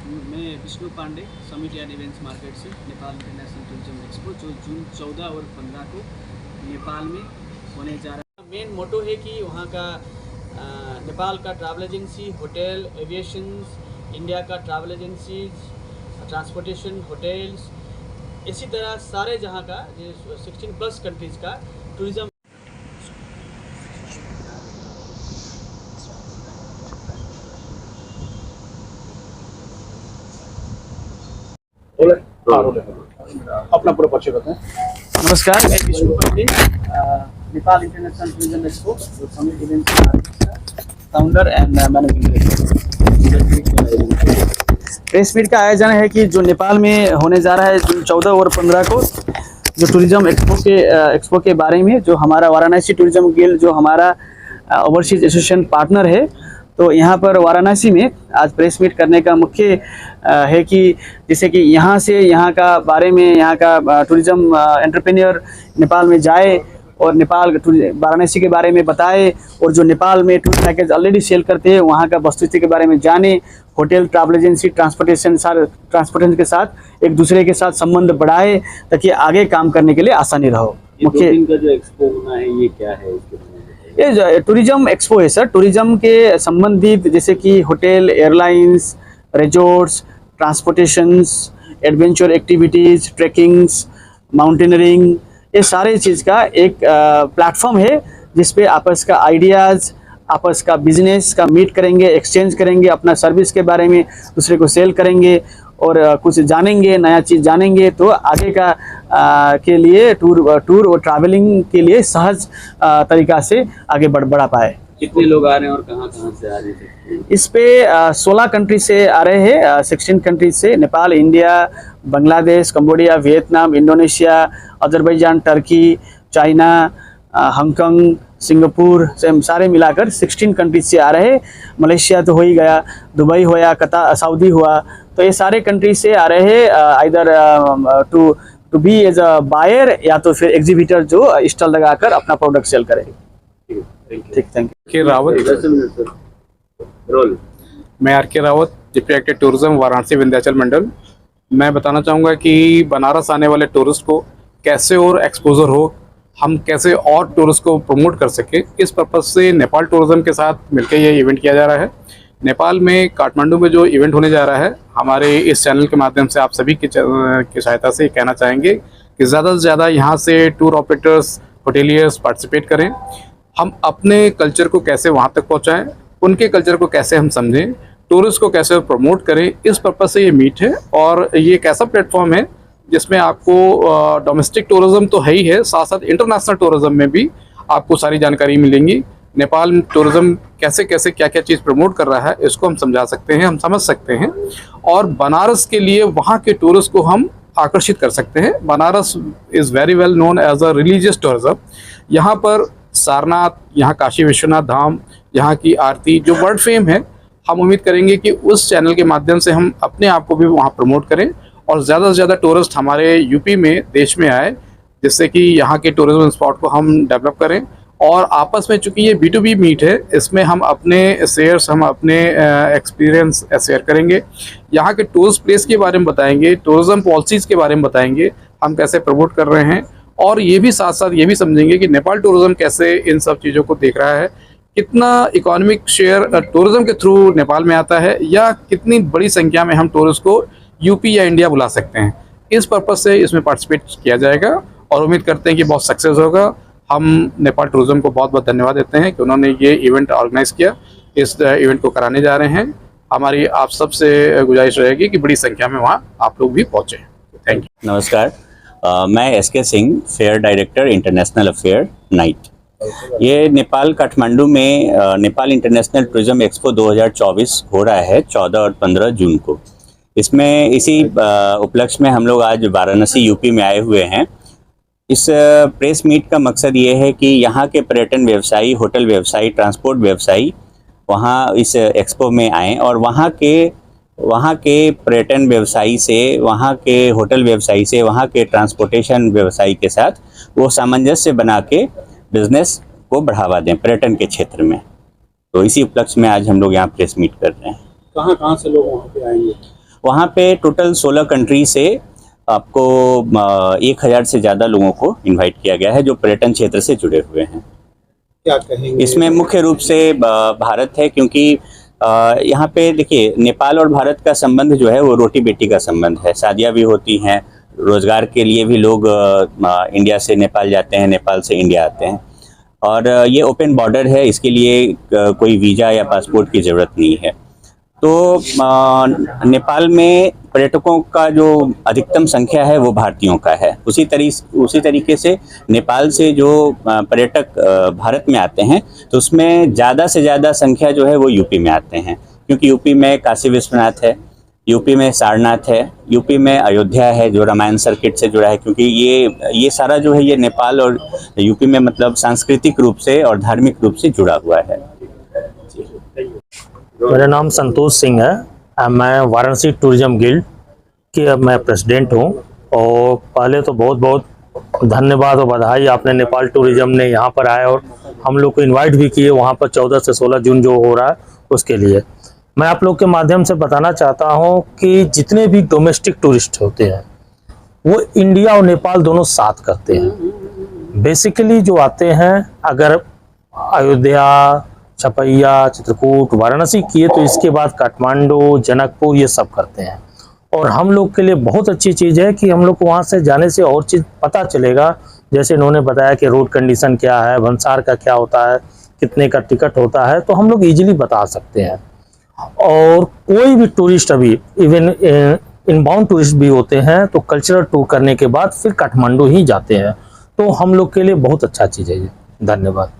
मैं Vishnu Pandey, summit yard events market से, Nepal international tourism expo जो जून 14 और 15 को नेपाल में होने जा रहा है। मेन मोटो है कि वहाँ का नेपाल का travel agency, hotel, aviations, India का ट्रैवल एजेंसीज, ट्रांसपोर्टेशन, होटल्स, इसी तरह सारे जहाँ का 16+ कंट्रीज़ का टूरिज़्म। अपना पूरा परिचय बताएं। नमस्कार, मैं Vishnu Pandey, Nepal international tourism expo जो समिट इवेंट्स का founder and managing director. Press meet का आयोजन है कि जो नेपाल में होने जा रहा है जून 14 और 15 को, जो टूरिज्म एक्सपो के बारे में, जो हमारा वाराणसी टूरिज्म गिल्ड जो हमारा ओवरसीज एसोसिएशन पार्टनर है, तो यहाँ पर वाराणसी में आज प्रेस मीट करने का मुख्य है कि जैसे कि यहाँ से यहाँ का बारे में, यहाँ का टूरिज्म एंटरप्रेन्योर नेपाल में जाए और नेपाल वाराणसी के बारे में बताए, और जो नेपाल में टूर पैकेज ऑलरेडी सेल करते हैं वहाँ का वस्तुस्थिति के बारे में जाने, होटल, ट्रैवल एजेंसी, ट्रांसपोर्टेशन, सारे ट्रांसपोर्टेशन के साथ एक दूसरे के साथ संबंध बढ़ाए ताकि आगे काम करने के लिए आसानी रहो। मुख्य का जो एक्सपो होना है ये क्या है? ये टूरिज्म एक्सपो है सर। टूरिज्म के संबंधित जैसे कि hotel, airlines, resorts, transportations, adventure activities, trekkings, mountaineering, ये सारे चीज़ का एक प्लेटफॉर्म है जिसपे आपस का आइडियाज़, आपस का बिजनेस का मीट करेंगे, एक्सचेंज करेंगे, अपना सर्विस के बारे में दूसरे को सेल करेंगे और कुछ जानेंगे, नया चीज़ जानेंगे, तो आगे का के लिए टूर और ट्रैवलिंग के लिए सहज तरीका से आगे बढ़ा पाए। कितने लोग आ रहे हैं और कहाँ से आ रहे हैं? इस पे 16 कंट्री से आ रहे हैं, 16 कंट्री से, Nepal, India, Bangladesh, Cambodia, Vietnam, Indonesia, Azerbaijan, Turkey, China, Hong Kong, Singapore से सारे मिलाकर 16 कंट्री से आ रहे हैं। मलेशिया तो हो ही गया, दुबई होया, कतार, सऊदी हुआ, तो ये सारे कंट्री से आ रहे हैं either to be as a buyer या तो फिर एग्जीबिटर जो स्टॉल लगाकर अपना प्रोडक्ट सेल करे। ठीक, थैंक के रावत, मैं R K Rawat, deputy director tourism, Varanasi Vindhyachal मंडल। मैं बताना चाहूँगा कि बनारस आने वाले टूरिस्ट को कैसे और एक्सपोजर हो, हम कैसे और टूरिस्ट को प्रमोट कर सके, इस पर्पज़ से नेपाल टूरिज्म के साथ मिलकर ये इवेंट किया जा रहा है। नेपाल में काठमांडू में जो इवेंट होने जा रहा है, हमारे इस चैनल के माध्यम से आप सभी की सहायता से कहना चाहेंगे कि ज़्यादा से ज़्यादा यहाँ से टूर ऑपरेटर्स, होटेलियर्स पार्टिसिपेट करें। हम अपने कल्चर को कैसे वहाँ तक पहुँचाएँ, उनके कल्चर को कैसे हम समझें, टूरिस्ट को कैसे प्रमोट करें, इस पर्पज़ से ये मीट है। और ये एक ऐसा प्लेटफॉर्म है जिसमें आपको डोमेस्टिक टूरिज्म तो है ही है, साथ साथ इंटरनेशनल टूरिज्म में भी आपको सारी जानकारी मिलेंगी। नेपाल टूरिज्म कैसे कैसे क्या क्या चीज़ प्रमोट कर रहा है, इसको हम समझा सकते हैं, हम समझ सकते हैं, और बनारस के लिए वहाँ के टूरिस्ट को हम आकर्षित कर सकते हैं। Banaras is very well known as a religious tourism. यहाँ पर सारनाथ, यहाँ काशी विश्वनाथ धाम, यहाँ की आरती जो वर्ल्ड फेम है, हम उम्मीद करेंगे कि उस चैनल के माध्यम से हम अपने आप को भी वहाँ प्रमोट करें और ज़्यादा से ज़्यादा टूरिस्ट हमारे यूपी में, देश में आए, जिससे कि यहाँ के टूरिज्म स्पॉट को हम डेवलप करें। और आपस में चूंकि ये B2B मीट है, इसमें हम अपने शेयर्स, हम अपने एक्सपीरियंस शेयर करेंगे, यहाँ के टूरिस्ट प्लेस के बारे में बताएंगे, टूरिज्म पॉलिसीज़ के बारे में बताएंगे, हम कैसे प्रमोट कर रहे हैं, और ये भी साथ साथ ये भी समझेंगे कि नेपाल टूरिज्म कैसे इन सब चीज़ों को देख रहा है, कितना इकोनॉमिक शेयर टूरिज्म के थ्रू नेपाल में आता है, या कितनी बड़ी संख्या में हम टूरिस्ट को यूपी या इंडिया बुला सकते हैं। इस पर्पज़ से इसमें पार्टिसिपेट किया जाएगा और उम्मीद करते हैं कि बहुत सक्सेस होगा। हम नेपाल टूरिज्म को बहुत बहुत धन्यवाद देते हैं कि उन्होंने ये इवेंट ऑर्गेनाइज़ किया, इस इवेंट को कराने जा रहे हैं। हमारी आप सबसे गुजारिश रहेगी कि बड़ी संख्या में वहाँ आप लोग भी पहुँचें। Thank you. नमस्कार, मैं SK Singh, fair director, international affair, night. ये नेपाल काठमांडू में नेपाल इंटरनेशनल टूरिज्म एक्सपो 2024 हो रहा है 14 और 15 जून को। इसमें इसी उपलक्ष्य में हम लोग आज वाराणसी यूपी में आए हुए हैं। इस प्रेस मीट का मकसद ये है कि यहाँ के पर्यटन व्यवसायी, होटल व्यवसायी, ट्रांसपोर्ट व्यवसायी वहाँ इस एक्सपो में आएँ और वहाँ के पर्यटन व्यवसायी से, वहाँ के होटल व्यवसायी से, वहाँ के ट्रांसपोर्टेशन व्यवसायी के साथ वो सामंजस्य बना के बिजनेस को बढ़ावा दें पर्यटन के क्षेत्र में। तो इसी उपलक्ष्य में आज हम लोग यहाँ प्रेस मीट कर रहे हैं। कहाँ से लोग वहाँ पे आएंगे? वहाँ पे टोटल 16 कंट्री से आपको 1000 से ज़्यादा लोगों को इनवाइट किया गया है जो पर्यटन क्षेत्र से जुड़े हुए हैं। क्या कहेंगे? इसमें मुख्य रूप से भारत है, क्योंकि यहाँ पे देखिए नेपाल और भारत का संबंध जो है वो रोटी बेटी का संबंध है। शादियाँ भी होती हैं, रोजगार के लिए भी लोग इंडिया से नेपाल जाते हैं, नेपाल से इंडिया आते हैं, और ये ओपन बॉर्डर है, इसके लिए कोई वीज़ा या पासपोर्ट की ज़रूरत नहीं है। तो नेपाल में पर्यटकों का जो अधिकतम संख्या है वो भारतीयों का है। उसी तरीके से नेपाल से जो पर्यटक भारत में आते हैं तो उसमें ज़्यादा से ज़्यादा संख्या जो है वो यूपी में आते हैं, क्योंकि यूपी में काशी विश्वनाथ है, यूपी में सारनाथ है, यूपी में अयोध्या है जो रामायण सर्किट से जुड़ा है, क्योंकि ये सारा जो है ये नेपाल और यूपी में मतलब सांस्कृतिक रूप से और धार्मिक रूप से जुड़ा हुआ है। मेरा नाम संतोष सिंह है, मैं वाराणसी टूरिज्म गिल्ड के मैं प्रेसिडेंट हूँ। और पहले तो बहुत बहुत धन्यवाद और बधाई, आपने नेपाल टूरिज्म ने यहाँ पर आए और हम लोग को इनवाइट भी किए वहाँ पर 14 से 16 जून जो हो रहा है उसके लिए। मैं आप लोग के माध्यम से बताना चाहता हूँ कि जितने भी डोमेस्टिक टूरिस्ट होते हैं वो इंडिया और नेपाल दोनों साथ करते हैं। बेसिकली जो आते हैं, अगर अयोध्या, छपैया, चित्रकूट, वाराणसी किए तो इसके बाद काठमांडू, जनकपुर ये सब करते हैं। और हम लोग के लिए बहुत अच्छी चीज़ है कि हम लोग को वहाँ से जाने से और चीज़ पता चलेगा। जैसे इन्होंने बताया कि रोड कंडीशन क्या है, भंसार का क्या होता है, कितने का टिकट होता है, तो हम लोग इजीली बता सकते हैं। और कोई भी टूरिस्ट अभी इवन इनबाउंड टूरिस्ट भी होते हैं तो कल्चरल टूर करने के बाद फिर काठमांडू ही जाते हैं, तो हम लोग के लिए बहुत अच्छा चीज़ है ये। धन्यवाद।